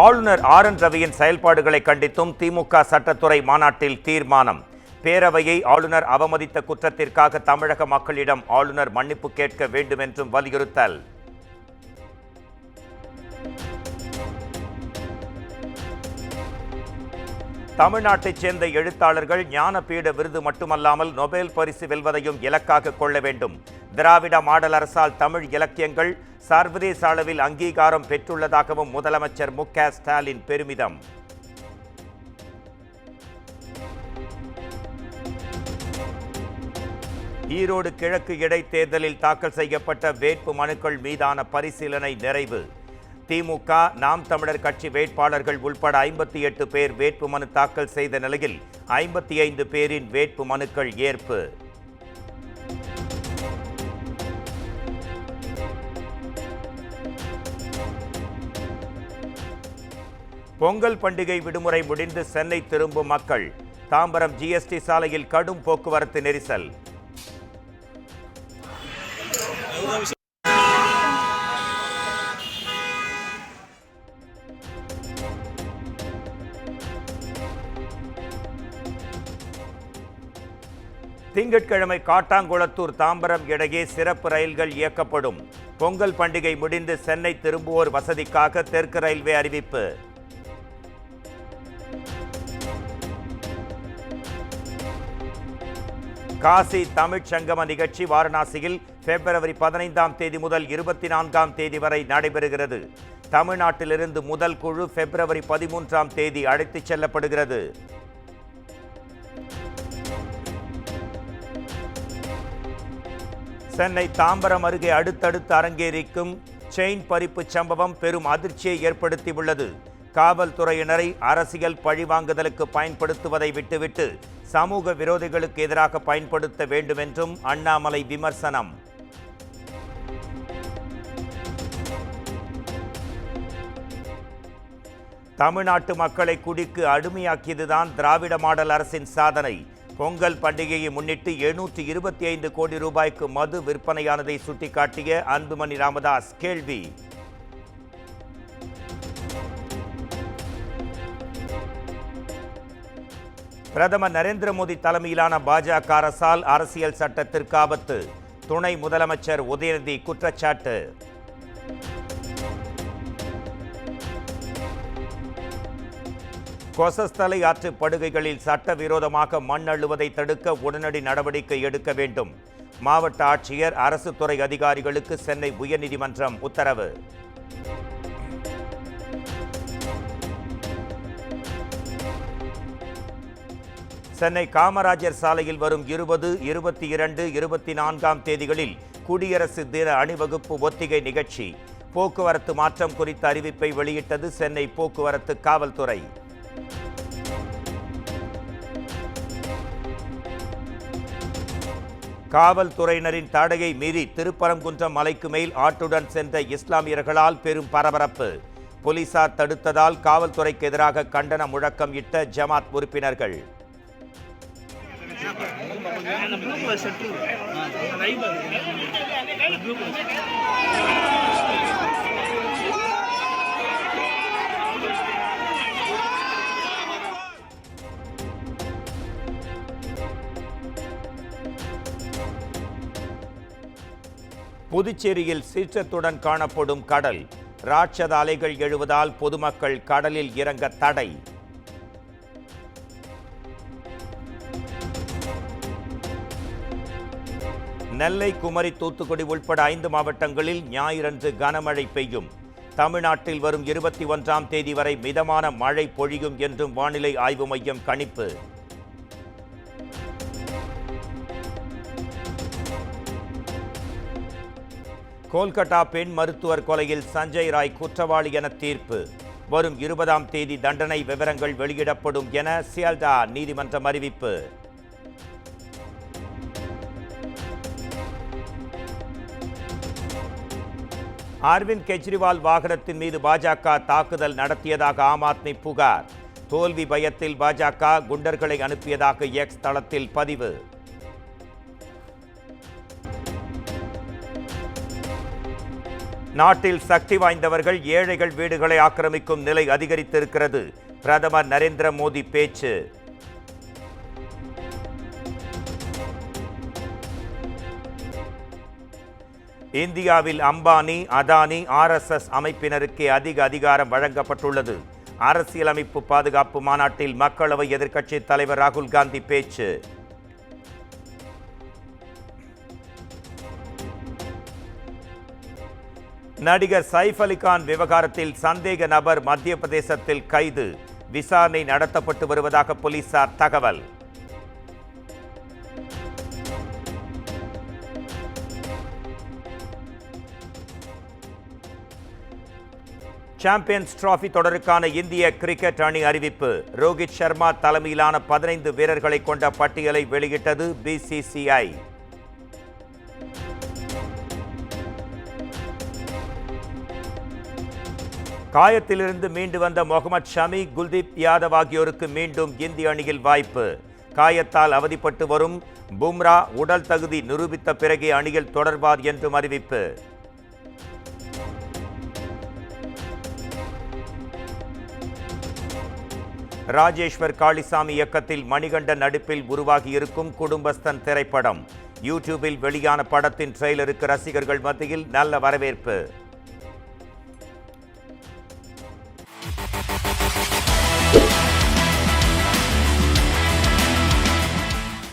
ஆளுநர் ஆர்.என். ரவியின் செயல்பாடுகளை கண்டித்தும் திமுக சட்டத்துறை மாநாட்டில் தீர்மானம். பேரவையை ஆளுநர் அவமதித்த குற்றத்திற்காக தமிழக மக்களிடம் ஆளுநர் மன்னிப்பு கேட்க வேண்டும் என்றும் வலியுறுத்தல். தமிழ்நாட்டைச் சேர்ந்த எழுத்தாளர்கள் ஞானபீட விருது மட்டுமல்லாமல் நோபல் பரிசு வெல்வதையும் இலக்காக கொள்ள வேண்டும். திராவிட மாடல் அரசால் தமிழ் இலக்கியங்கள் சர்வதேச அளவில் அங்கீகாரம் பெற்றுள்ளதாகவும் முதலமைச்சர் மு.க. ஸ்டாலின் பெருமிதம். ஈரோடு கிழக்கு இடைத்தேர்தலில் தாக்கல் செய்யப்பட்ட வேட்பு மனுக்கள் மீதான பரிசீலனை நிறைவு. திமுக, நாம் தமிழர் கட்சி வேட்பாளர்கள் உள்பட 58 பேர் வேட்புமனு தாக்கல் செய்த நிலையில் 55 பேரின் வேட்பு மனுக்கள் ஏற்பு. பொங்கல் பண்டிகை விடுமுறை முடிந்து சென்னை திரும்பும் மக்கள். தாம்பரம் ஜிஎஸ்டி சாலையில் கடும் போக்குவரத்து நெரிசல். திங்கட்கிழமை காட்டாங்குளத்தூர் தாம்பரம் இடையே சிறப்பு ரயில்கள் இயக்கப்படும். பொங்கல் பண்டிகை முடிந்து சென்னை திரும்புவோர் வசதிக்காக தெற்கு ரயில்வே அறிவிப்பு. காசி தமிழ்ச் சங்கம நிகழ்ச்சி வாரணாசியில் பிப்ரவரி 15ஆம் தேதி முதல் 24ஆம் தேதி வரை நடைபெறுகிறது. தமிழ்நாட்டிலிருந்து முதல் குழு பிப்ரவரி 13ஆம் தேதி அழைத்துச் செல்லப்படுகிறது. சென்னை தாம்பரம் அருகே அடுத்தடுத்து அரங்கேறிக்கும் செயின் பறிப்பு சம்பவம் பெரும் அதிர்ச்சியை ஏற்படுத்தியுள்ளது. காவல்துறையினரை அரசியல் பழிவாங்குதலுக்கு பயன்படுத்துவதை விட்டுவிட்டு சமூக விரோதிகளுக்கு எதிராக பயன்படுத்த வேண்டும் என்றும் அண்ணாமலை விமர்சனம். தமிழ்நாட்டு மக்களை குடிக்கு அடிமையாக்கியதுதான் திராவிட மாடல் அரசின் சாதனை. பொங்கல் பண்டிகையை முன்னிட்டு 725 கோடி ரூபாய்க்கு மது விற்பனையானதை சுட்டிக்காட்டிய அன்புமணி ராமதாஸ் கேள்வி. பிரதமர் நரேந்திர மோடி தலைமையிலான பாஜக அரசால் அரசியல் சட்டத்திற்கு ஆபத்து. துணை முதலமைச்சர் உதயநிதி குற்றச்சாட்டு. கொசஸ்தலை ஆற்று படுகைகளில் சட்டவிரோதமாக மண் அள்ளுவதை தடுக்க உடனடி நடவடிக்கை எடுக்க வேண்டும். மாவட்ட ஆட்சியர், அரசு துறை அதிகாரிகளுக்கு சென்னை உயர்நீதிமன்றம் உத்தரவு. சென்னை காமராஜர் சாலையில் வரும் 20, 22, 24ஆம் தேதிகளில் குடியரசு தின அணிவகுப்பு ஒத்திகை நிகழ்ச்சி. போக்குவரத்து மாற்றம் குறித்த அறிவிப்பை வெளியிட்டது சென்னை போக்குவரத்து காவல்துறை. காவல்துறையினரின் தடையை மீறி திருப்பரங்குன்றம் மலைக்கு மேல் ஆட்டுடன் சென்ற இஸ்லாமியர்களால் பெரும் பரபரப்பு. போலீசார் தடுத்ததால் காவல்துறைக்கு எதிராக கண்டன முழக்கம் இட்ட ஜமாத் உறுப்பினர்கள். புதுச்சேரியில் சீற்றத்துடன் காணப்படும் கடல். ராட்சத அலைகள் எழுவதால் பொதுமக்கள் கடலில் இறங்க தடை. நெல்லை, குமரி, தூத்துக்குடி உள்பட 5 மாவட்டங்களில் ஞாயிறன்று கனமழை பெய்யும். தமிழ்நாட்டில் வரும் 21ஆம் தேதி வரை மிதமான மழை பொழியும் என்றும் வானிலை ஆய்வு மையம் கணிப்பு. கோல்கட்டா பெண் மருத்துவர் கொலையில் சஞ்சய் ராய் குற்றவாளி என தீர்ப்பு. வரும் 20ஆம் தேதி தண்டனை விவரங்கள் வெளியிடப்படும் என சியால்டா நீதிமன்றம் அறிவிப்பு. அரவிந்த் கெஜ்ரிவால் வாகனத்தின் மீது பாஜக தாக்குதல் நடத்தியதாக ஆம் ஆத்மி புகார். தோல்வி பயத்தில் பாஜக குண்டர்களை அனுப்பியதாக எக்ஸ் தளத்தில் பதிவு. நாட்டில் சக்தி வாய்ந்தவர்கள் ஏழைகள் வீடுகளை ஆக்கிரமிக்கும் நிலை அதிகரித்திருக்கிறது. பிரதமர் நரேந்திர மோடி பேச்சு. இந்தியாவில் அம்பானி, அதானி, RSS அமைப்பினருக்கே அதிக அதிகாரம் வழங்கப்பட்டுள்ளது. அரசியலமைப்பு பாதுகாப்பு மாநாட்டில் மக்களவை எதிர்க்கட்சி தலைவர் ராகுல் காந்தி பேச்சு. நடிகர் சைஃப் அலி கான் விவகாரத்தில் சந்தேக நபர் மத்திய பிரதேசத்தில் கைது. விசாரணை நடத்தப்பட்டு வருவதாக போலீசார் தகவல். சாம்பியன்ஸ் டிராபி தொடருக்கான இந்திய கிரிக்கெட் அணி அறிவிப்பு. ரோஹித் சர்மா தலைமையிலான 15 வீரர்களை கொண்ட பட்டியலை வெளியிட்டது BCCI. காயத்திலிருந்து மீண்டு வந்த முகமது ஷமி, குல்தீப் யாதவ் ஆகியோருக்கு மீண்டும் இந்திய அணியில் வாய்ப்பு. காயத்தால் அவதிப்பட்டு வரும் பும்ரா உடல் தகுதி நிரூபித்த பிறகே அணியில் தொடர்வார் என்றும் அறிவிப்பு. ராஜேஸ்வர் காளிசாமி இயக்கத்தில் மணிகண்டன் நடிப்பில் உருவாகியிருக்கும் குடும்பஸ்தன் திரைப்படம். யூடியூபில் வெளியான படத்தின் ட்ரெய்லருக்கு ரசிகர்கள் மத்தியில் நல்ல வரவேற்பு.